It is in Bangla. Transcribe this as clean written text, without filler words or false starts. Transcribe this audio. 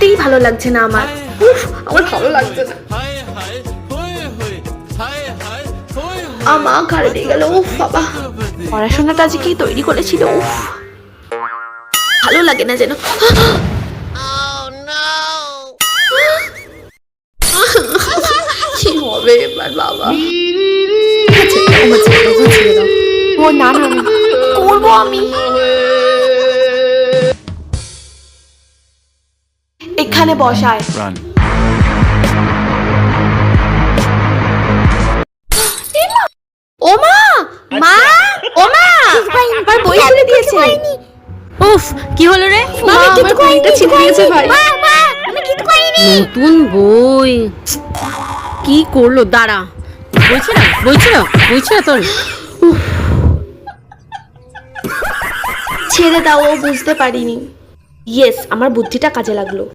মোটেই ভালো লাগছে না আমার। উফ, আমার ভালো লাগছে না। আমা ঘাড়ে দিয়ে গেল। উফ বাবা, পড়াশোনাটা আজকে কি তৈরি করেছিল। উফ, ভালো লাগে না যেন। কি হবে এবার বাবা? ও না না, আমি করবো। আমি এখানে বসায়। ও মা, মা, ও মা, আমার বই ছিঁড়ে দিয়েছে। উফ, কি হলো রে? মা, আমার বইটা ছিঁড়ে দিয়েছে ভাই। নতুন বই কি করলো? দাঁড়া, বইছিল তোর। ছেড়ে দাও, ও বুঝতে পারিনি। ইয়েস, আমার বুদ্ধিটা কাজে লাগলো।